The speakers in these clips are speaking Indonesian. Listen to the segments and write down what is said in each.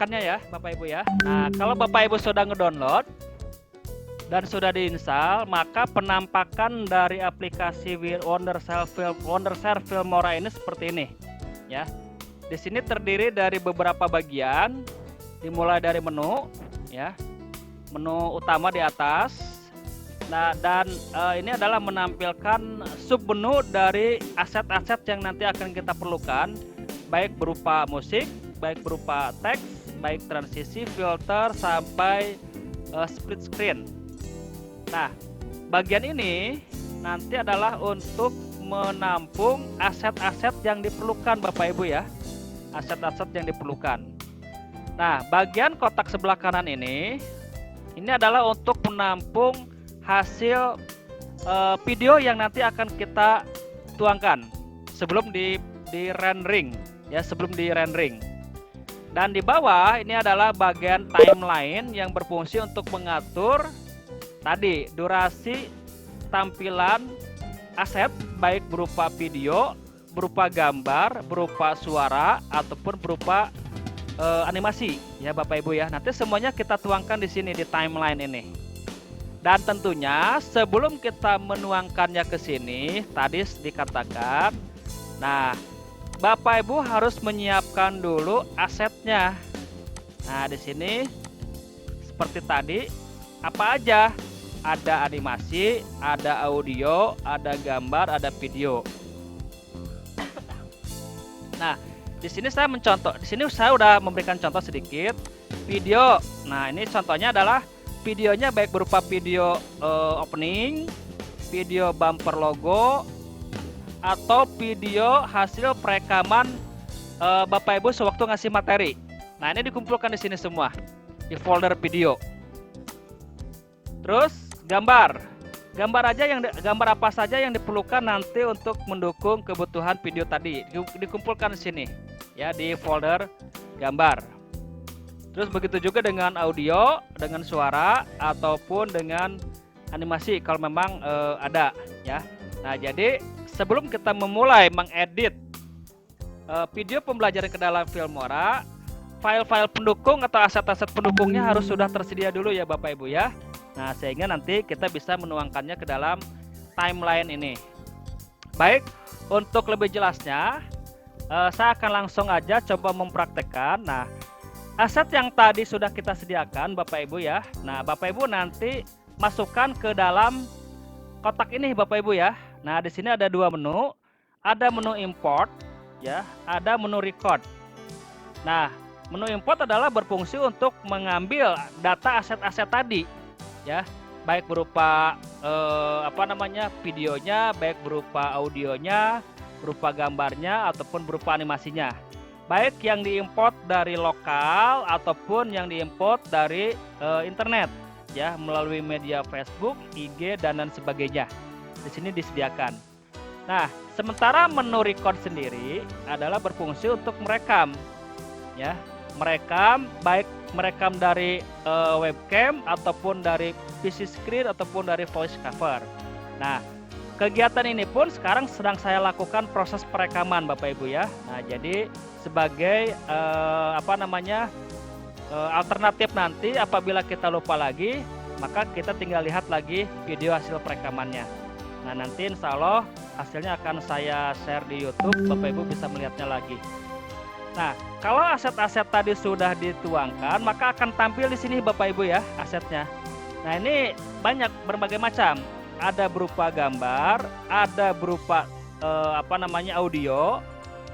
menuangkannya ya Bapak Ibu ya. Nah, kalau Bapak Ibu sudah ngedownload dan sudah diinstal, maka penampakan dari aplikasi Wondershare Filmora ini seperti ini ya. Di sini terdiri dari beberapa bagian, dimulai dari menu ya. Menu utama di atas. Nah, dan ini adalah menampilkan submenu dari aset-aset yang nanti akan kita perlukan, baik berupa musik, baik berupa teks, baik transisi, filter, sampai split screen. Nah, bagian ini nanti adalah untuk menampung aset-aset yang diperlukan Bapak Ibu ya. Aset-aset yang diperlukan. Nah, bagian kotak sebelah kanan ini adalah untuk menampung hasil video yang nanti akan kita tuangkan sebelum di rendering ya, sebelum di rendering. Dan di bawah ini adalah bagian timeline yang berfungsi untuk mengatur tadi durasi tampilan aset, baik berupa video, berupa gambar, berupa suara, ataupun berupa animasi ya Bapak Ibu ya. Nanti semuanya kita tuangkan di sini di timeline ini. Dan tentunya sebelum kita menuangkannya ke sini, tadi dikatakan, nah Bapak Ibu harus menyiapkan dulu asetnya. Nah, di sini seperti tadi, apa aja? Ada animasi, ada audio, ada gambar, ada video. Nah, di sini saya mencontoh. Di sini saya udah memberikan contoh sedikit video. Nah, ini contohnya adalah videonya baik berupa video opening, video bumper logo, atau video hasil perekaman Bapak Ibu sewaktu ngasih materi. Nah, ini dikumpulkan di sini semua di folder video. Terus gambar gambar apa saja yang diperlukan nanti untuk mendukung kebutuhan video tadi dikumpulkan di sini ya, di folder gambar. Terus begitu juga dengan audio, dengan suara, ataupun dengan animasi kalau memang ada ya. Nah, jadi sebelum kita memulai mengedit video pembelajaran ke dalam Filmora, file-file pendukung atau aset-aset pendukungnya harus sudah tersedia dulu ya Bapak Ibu ya. Nah, sehingga nanti kita bisa menuangkannya ke dalam timeline ini. Baik, untuk lebih jelasnya saya akan langsung aja coba mempraktekkan. Nah, aset yang tadi sudah kita sediakan Bapak Ibu ya. Nah, Bapak Ibu nanti masukkan ke dalam kotak ini Bapak Ibu ya. Nah, di sini ada dua menu. Ada menu import ya, ada menu record. Nah, menu import adalah berfungsi untuk mengambil data aset-aset tadi ya, baik berupa videonya, baik berupa audionya, berupa gambarnya, ataupun berupa animasinya, baik yang diimport dari lokal ataupun yang diimport dari internet ya, melalui media Facebook, IG, dan lain sebagainya. Di sini disediakan. Nah, sementara menu record sendiri adalah berfungsi untuk merekam ya, baik merekam dari webcam ataupun dari PC screen ataupun dari voice cover. Nah, kegiatan ini pun sekarang sedang saya lakukan proses perekaman Bapak Ibu ya. Nah, jadi sebagai alternatif nanti apabila kita lupa lagi, maka kita tinggal lihat lagi video hasil perekamannya. Nah, nanti insya Allah hasilnya akan saya share di YouTube, Bapak Ibu bisa melihatnya lagi. Nah, kalau aset-aset tadi sudah dituangkan, maka akan tampil di sini Bapak Ibu ya asetnya. Nah, ini banyak berbagai macam. Ada berupa gambar, ada berupa audio,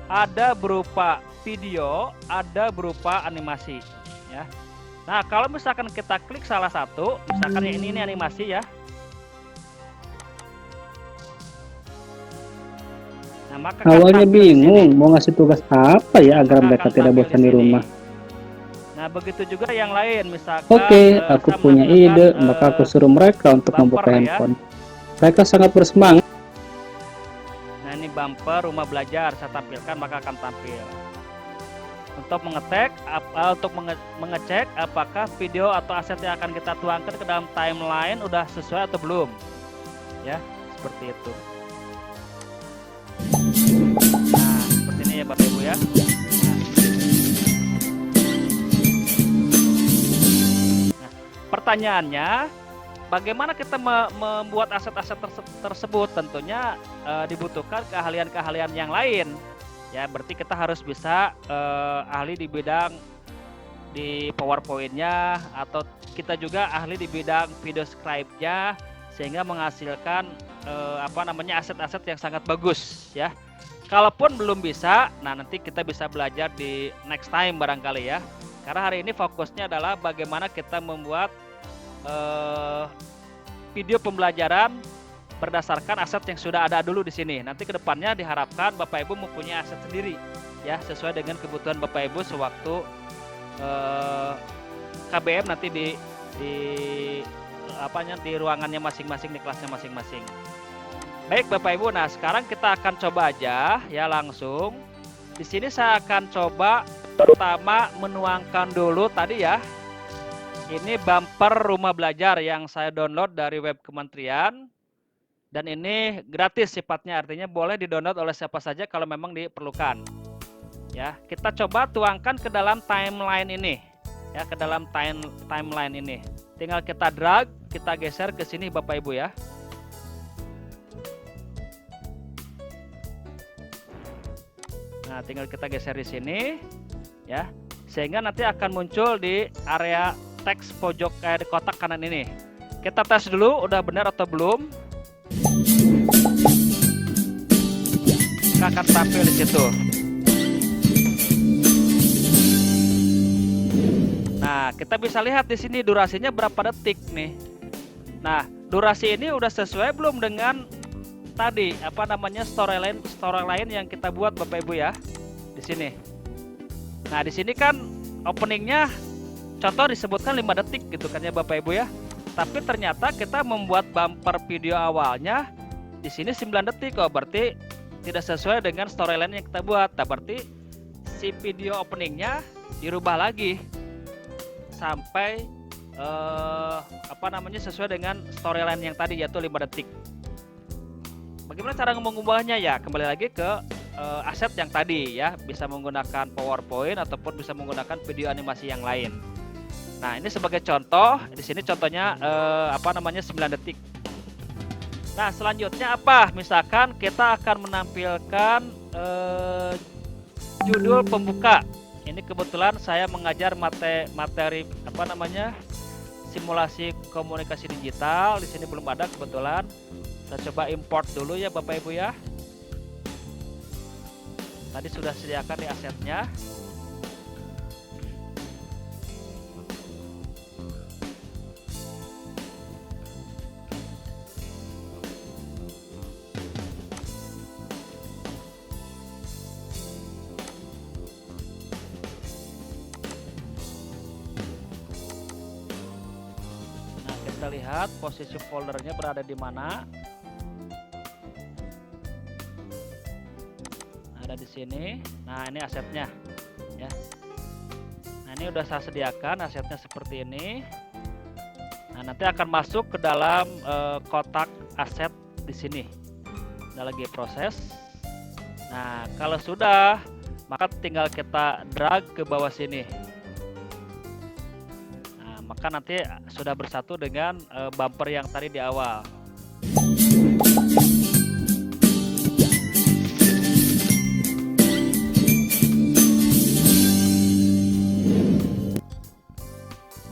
ada berupa video, ada berupa animasi ya. Nah, kalau misalkan kita klik salah satu, misalkan ini animasi ya. Nah, maka awalnya bingung mau ngasih tugas apa ya agar mereka tidak bosan di rumah. Nah, begitu juga yang lain, misalkan Oke, aku punya ide, maka aku suruh mereka untuk membuka handphone. Mereka sangat bersemangat. Nah, ini bumper rumah belajar saya tampilkan, maka akan tampil. Untuk mengecek apakah video atau aset yang akan kita tuangkan ke dalam timeline udah sesuai atau belum. Ya, seperti itu. Nah, seperti ini ya Bapak Ibu ya. pertanyaannya, bagaimana kita membuat aset-aset tersebut? Tentunya dibutuhkan keahlian-keahlian yang lain. Ya, berarti kita harus bisa ahli di bidang di PowerPoint-nya, atau kita juga ahli di bidang video scribe-nya, sehingga menghasilkan aset-aset yang sangat bagus ya. Kalaupun belum bisa, nah nanti kita bisa belajar di next time barangkali ya. Karena hari ini fokusnya adalah bagaimana kita membuat video pembelajaran berdasarkan aset yang sudah ada dulu di sini. Nanti kedepannya diharapkan Bapak Ibu mempunyai aset sendiri ya, sesuai dengan kebutuhan Bapak Ibu sewaktu KBM nanti di ruangannya masing-masing, di kelasnya masing-masing. Baik Bapak Ibu, nah sekarang kita akan coba aja ya langsung. Di sini saya akan coba pertama menuangkan dulu tadi ya. Ini bumper rumah belajar yang saya download dari web kementerian. Dan ini gratis sifatnya, artinya boleh di-download oleh siapa saja kalau memang diperlukan. Ya, kita coba tuangkan ke dalam timeline ini. Ya, ke dalam timeline ini. Tinggal kita drag, kita geser ke sini Bapak Ibu ya. Nah, tinggal kita geser di sini ya. Sehingga nanti akan muncul di area teks pojok di kotak kanan ini. Kita tes dulu udah benar atau belum. Kita akan tampil di situ. Nah, kita bisa lihat di sini durasinya berapa detik nih. Nah, durasi ini udah sesuai belum dengan tadi storyline yang kita buat Bapak Ibu ya di sini. Nah, di sini kan openingnya contoh disebutkan 5 detik gitu kan ya Bapak Ibu ya. Tapi ternyata kita membuat bumper video awalnya di sini 9 detik. Oh, berarti tidak sesuai dengan storyline yang kita buat. Nah, berarti si video openingnya dirubah lagi sampai sesuai dengan storyline yang tadi, yaitu 5 detik. Bagaimana cara mengubahnya ya? Kembali lagi ke aset yang tadi ya, bisa menggunakan PowerPoint ataupun bisa menggunakan video animasi yang lain. Nah, ini sebagai contoh, di sini contohnya 9 detik. Nah, selanjutnya apa? Misalkan kita akan menampilkan judul pembuka. Ini kebetulan saya mengajar materi simulasi komunikasi digital. Di sini belum ada kebetulan. Saya coba import dulu ya Bapak Ibu ya. Tadi sudah sediakan di asetnya. Nah, kita lihat posisi foldernya berada di mana. Ada di sini. Nah, ini asetnya ya. Nah, ini udah saya sediakan asetnya seperti ini. Nah, nanti akan masuk ke dalam kotak aset di sini. Ada lagi proses. Nah, kalau sudah, maka tinggal kita drag ke bawah sini. Nah, maka nanti sudah bersatu dengan bumper yang tadi di awal.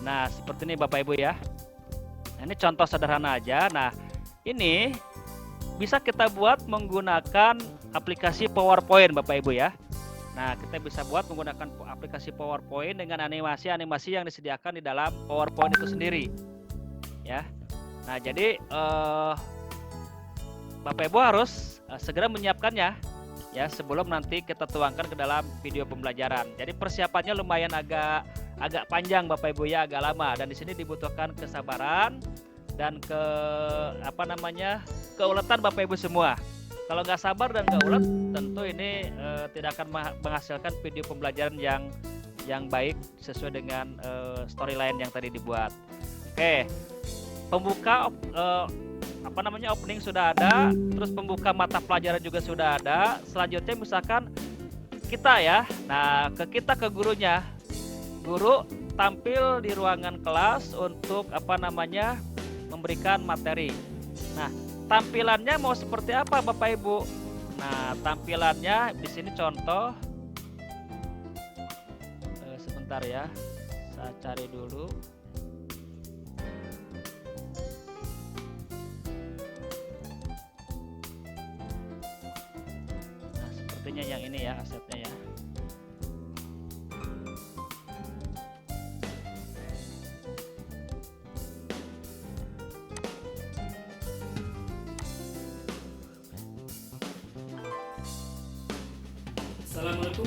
Nah, seperti ini Bapak Ibu ya. Nah, ini contoh sederhana aja. Nah, ini bisa kita buat menggunakan aplikasi PowerPoint Bapak Ibu ya. Nah, kita bisa buat menggunakan aplikasi PowerPoint dengan animasi-animasi yang disediakan di dalam PowerPoint itu sendiri. Ya. Nah, jadi Bapak Ibu harus segera menyiapkannya ya sebelum nanti kita tuangkan ke dalam video pembelajaran. Jadi persiapannya lumayan agak panjang Bapak Ibu ya, agak lama, dan di sini dibutuhkan kesabaran dan keuletan Bapak Ibu semua. Kalau nggak sabar dan nggak ulet, tentu ini tidak akan menghasilkan video pembelajaran yang baik sesuai dengan storyline yang tadi dibuat. Oke, pembuka opening sudah ada, terus pembuka mata pelajaran juga sudah ada. Selanjutnya misalkan kita ya, nah ke gurunya. Guru, tampil di ruangan kelas untuk memberikan materi. Nah, tampilannya mau seperti apa Bapak Ibu? Nah, tampilannya di sini contoh. Sebentar ya, saya cari dulu. Nah, sepertinya yang ini ya asetnya ya.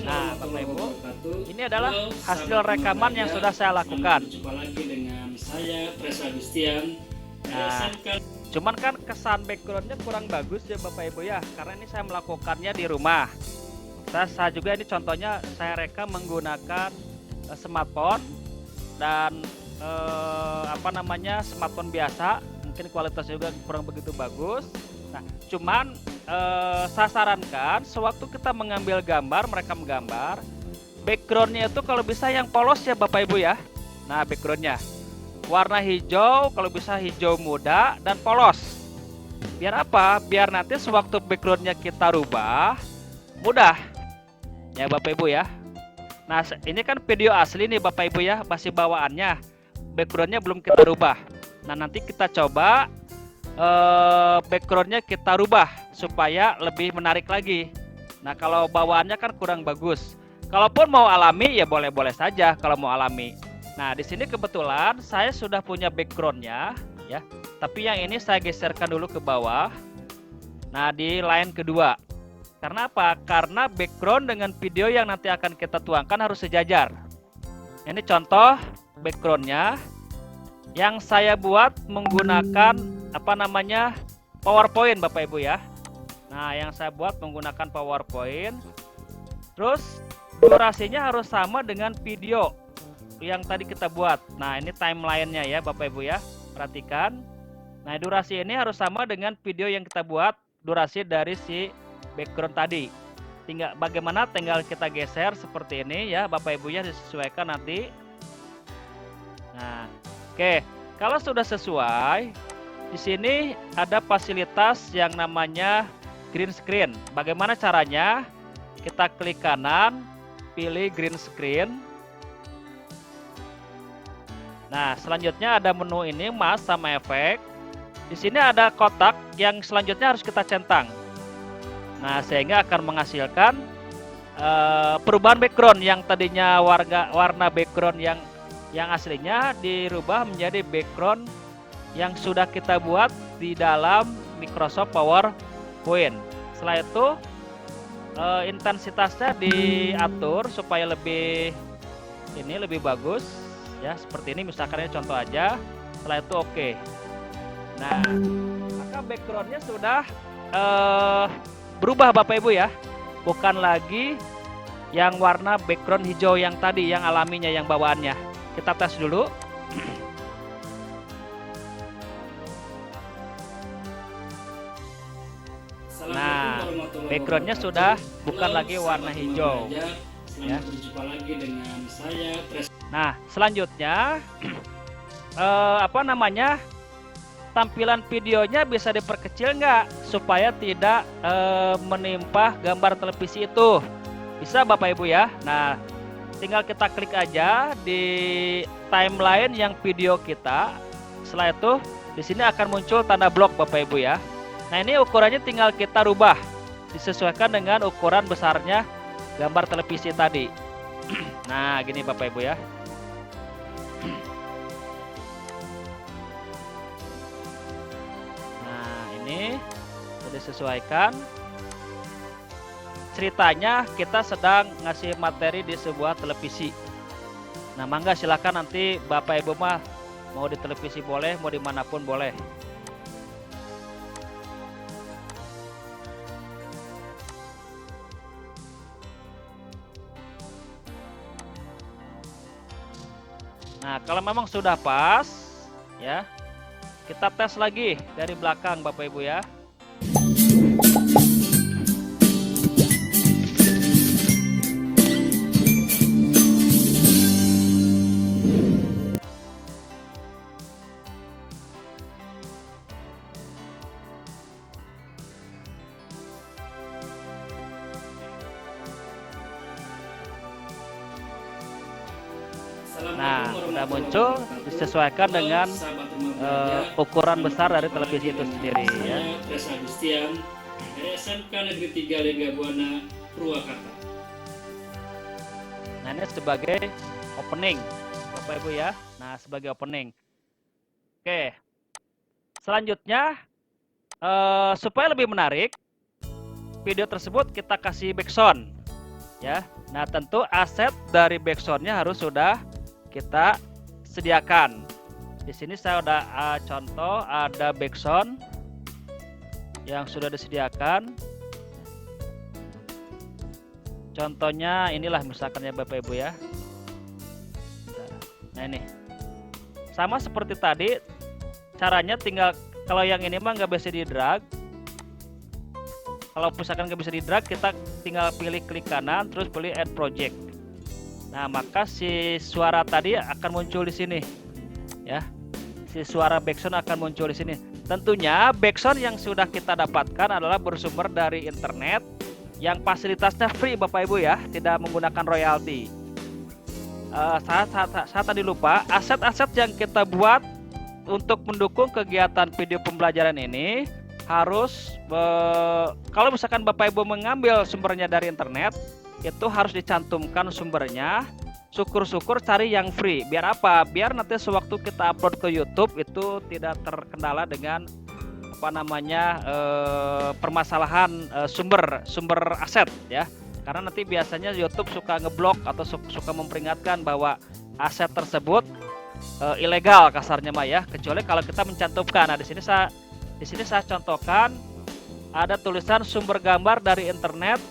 Nah, Bapak Ibu, ini adalah hasil rekaman yang sudah saya lakukan. Jumpa lagi dengan saya, Pres Agustian. Nah, cuman kan kesan backgroundnya kurang bagus ya Bapak Ibu ya, karena ini saya melakukannya di rumah. Saya juga ini contohnya saya rekam menggunakan smartphone dan smartphone biasa, mungkin kualitasnya juga kurang begitu bagus. Nah, cuman saya sarankan sewaktu kita mengambil gambar, merekam gambar, backgroundnya itu kalau bisa yang polos ya Bapak Ibu ya. Nah, backgroundnya warna hijau, kalau bisa hijau muda dan polos. Biar apa? Biar nanti sewaktu backgroundnya kita rubah mudah ya Bapak Ibu ya. Nah, ini kan video asli nih Bapak Ibu ya, masih bawaannya, backgroundnya belum kita rubah. Nah, nanti kita coba backgroundnya kita rubah supaya lebih menarik lagi. Nah, kalau bawaannya kan kurang bagus. Kalaupun mau alami ya boleh-boleh saja kalau mau alami. Nah, di sini kebetulan saya sudah punya backgroundnya ya, tapi yang ini saya geserkan dulu ke bawah. Nah, di line kedua. Karena apa? Karena background dengan video yang nanti akan kita tuangkan harus sejajar. Ini contoh backgroundnya yang saya buat menggunakan PowerPoint Bapak Ibu ya. Nah, yang saya buat menggunakan PowerPoint. Terus durasinya harus sama dengan video yang tadi kita buat. Nah, ini timelinenya ya Bapak Ibu ya. Perhatikan. Nah, durasi ini harus sama dengan video yang kita buat, durasi dari si background tadi. Tinggal kita geser seperti ini ya Bapak Ibu ya, disesuaikan nanti. Nah, oke. Kalau sudah sesuai, di sini ada fasilitas yang namanya green screen. Bagaimana caranya? Kita klik kanan, pilih green screen. Nah, selanjutnya ada menu ini, mask sama efek. Di sini ada kotak yang selanjutnya harus kita centang. Nah, sehingga akan menghasilkan perubahan background yang tadinya warna background yang aslinya dirubah menjadi background yang sudah kita buat di dalam Microsoft PowerPoint. Setelah itu intensitasnya diatur supaya lebih bagus ya, seperti ini misalkan ini contoh aja. Setelah itu oke. Nah, maka backgroundnya sudah berubah Bapak Ibu ya, bukan lagi yang warna background hijau yang tadi, yang alaminya, yang bawaannya. Kita tes dulu. Nah, backgroundnya sudah bukan lagi warna hijau ya. Nah, selanjutnya tampilan videonya bisa diperkecil nggak supaya tidak menimpa gambar televisi itu? Bisa Bapak Ibu ya. Nah, tinggal kita klik aja di timeline yang video kita. Setelah itu di sini akan muncul tanda blok Bapak Ibu ya. Nah, ini ukurannya tinggal kita rubah disesuaikan dengan ukuran besarnya gambar televisi tadi. Nah, gini Bapak Ibu ya. Nah, ini sudah disesuaikan. Ceritanya kita sedang ngasih materi di sebuah televisi. Nah, mangga silakan nanti Bapak Ibu mah mau di televisi boleh, mau dimanapun boleh. Nah, kalau memang sudah pas ya, kita tes lagi dari belakang Bapak Ibu ya. Nah, sudah muncul, disesuaikan dengan ukuran besar dari televisi itu sendiri ya. Saya Pres Agustian dari SMK Negeri 3 Lega Buana, Purwakarta. Nah, ini sebagai opening, Bapak Ibu ya. Nah, sebagai opening. Oke. Selanjutnya, supaya lebih menarik, video tersebut kita kasih backsound ya. Nah, tentu aset dari backsoundnya harus sudah kita sediakan. Di sini saya udah contoh ada backsound yang sudah disediakan. Contohnya inilah misalkan ya Bapak Ibu ya. Nah ini sama seperti tadi, caranya tinggal kalau yang ini mah nggak bisa di drag. Kalau misalkan nggak bisa di drag, kita tinggal pilih klik kanan terus pilih add project. Nah maka si suara tadi akan muncul di sini ya. Si suara backsound akan muncul di sini. Tentunya backsound yang sudah kita dapatkan adalah bersumber dari internet yang fasilitasnya free Bapak Ibu ya, tidak menggunakan royalti. Saya tadi lupa, aset-aset yang kita buat untuk mendukung kegiatan video pembelajaran ini harus kalau misalkan Bapak Ibu mengambil sumbernya dari internet, itu harus dicantumkan sumbernya. Syukur-syukur cari yang free. Biar apa? Biar nanti sewaktu kita upload ke YouTube itu tidak terkendala dengan permasalahan sumber aset ya. Karena nanti biasanya YouTube suka ngeblok atau suka memperingatkan bahwa aset tersebut ilegal kasarnya mah ya, kecuali kalau kita mencantumkan. Nah, di sini saya contohkan ada tulisan sumber gambar dari internet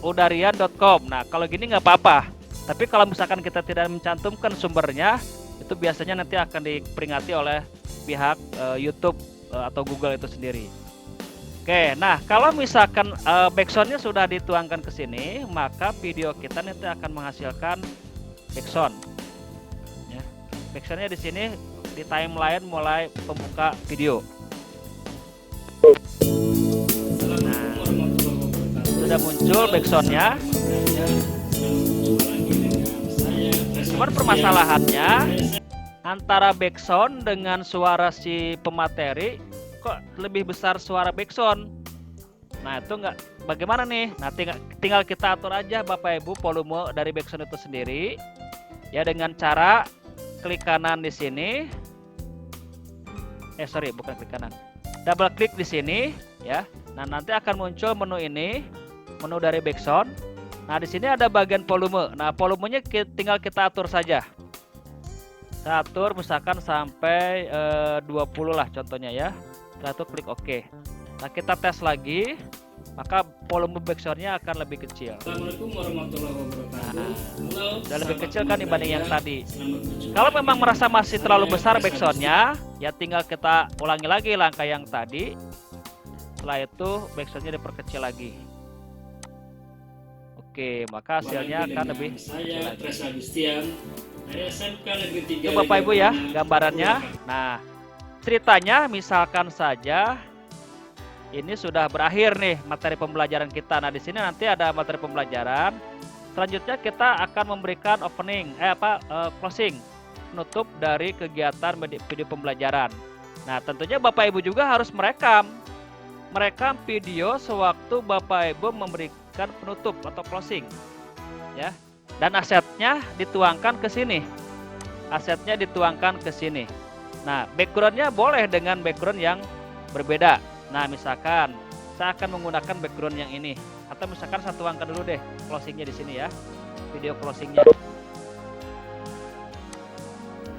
udarian.com. Nah, kalau gini nggak apa-apa. Tapi kalau misalkan kita tidak mencantumkan sumbernya, itu biasanya nanti akan diperingati oleh pihak YouTube atau Google itu sendiri. Oke, nah kalau misalkan backsoundnya sudah dituangkan ke sini, maka video kita nanti akan menghasilkan backsound. Ya, backsoundnya di sini di timeline mulai pembuka video. Sudah muncul backsoundnya. Cuman permasalahannya antara backsound dengan suara si pemateri kok lebih besar suara backsound. Nah itu nggak, bagaimana nih? Nah tinggal kita atur aja Bapak Ibu volume dari backsound itu sendiri ya, dengan cara klik kanan di sini. Bukan klik kanan, double klik di sini ya. Nah nanti akan muncul menu ini, menu dari backsound. Nah di sini ada bagian volume. Nah volumenya tinggal kita atur saja. Saya atur misalkan sampai 20 lah contohnya ya. Setelah itu klik OK. Nah kita tes lagi, maka volume backsoundnya akan lebih kecil. Assalamualaikum warahmatullahi wabarakatuh. Udah lebih kecil kan dibanding yang tadi. Kalau memang merasa masih terlalu besar backsoundnya, ya tinggal kita ulangi lagi langkah yang tadi. Setelah itu backsoundnya diperkecil lagi. Oke, maka hasilnya akan lebih kecil lagi. Pres Agustian dari SMK Negeri 3 Itu Bapak Ibu ya gambarannya. Nah ceritanya misalkan saja ini sudah berakhir nih materi pembelajaran kita. Nah di sini nanti ada materi pembelajaran. Selanjutnya kita akan memberikan opening, closing, penutup dari kegiatan video pembelajaran. Nah tentunya Bapak Ibu juga harus merekam video sewaktu Bapak Ibu memberikan penutup atau closing ya. Dan asetnya dituangkan ke sini. Nah, backgroundnya boleh dengan background yang berbeda. Nah, misalkan saya akan menggunakan background yang ini, atau misalkan saya tuangkan dulu deh closingnya di sini ya, video closingnya.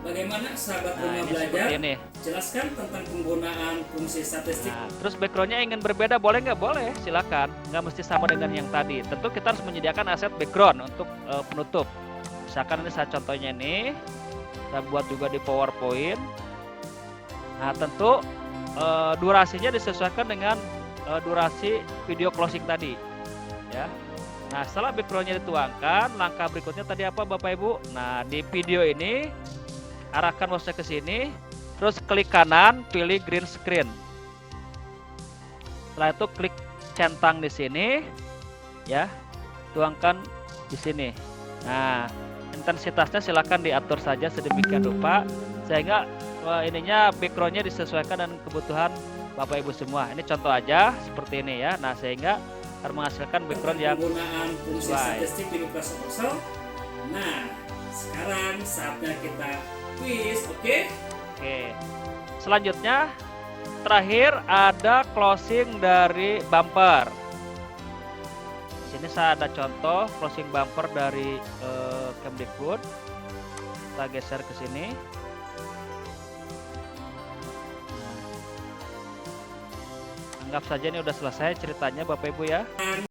Bagaimana sahabat rumah Ini belajar? seperti ini. Jelaskan tentang penggunaan fungsi statistik. Nah, terus backgroundnya ingin berbeda boleh nggak? Boleh, silakan. Nggak mesti sama dengan yang tadi. Tentu kita harus menyediakan aset background untuk penutup. Misalkan ini saya contohnya ini, saya buat juga di PowerPoint. Nah tentu durasinya disesuaikan dengan durasi video closing tadi ya. Nah setelah backgroundnya dituangkan, langkah berikutnya tadi apa Bapak Ibu? Nah di video ini arahkan mouse ke sini, terus klik kanan, pilih green screen. Setelah itu klik centang di sini ya, tuangkan di sini. Nah intensitasnya silakan diatur saja sedemikian rupa sehingga ininya backgroundnya disesuaikan dengan kebutuhan Bapak Ibu semua. Ini contoh aja seperti ini ya. Nah, sehingga akan menghasilkan background yang penggunaan fungsi sesuai. statistik di Microsoft Excel. Nah, sekarang saatnya kita quiz, oke? Oke. Selanjutnya terakhir ada closing dari bumper. Di sini saya ada contoh closing bumper dari Kemdikbud. Kita geser ke sini. Anggap saja ini udah selesai ceritanya Bapak Ibu ya.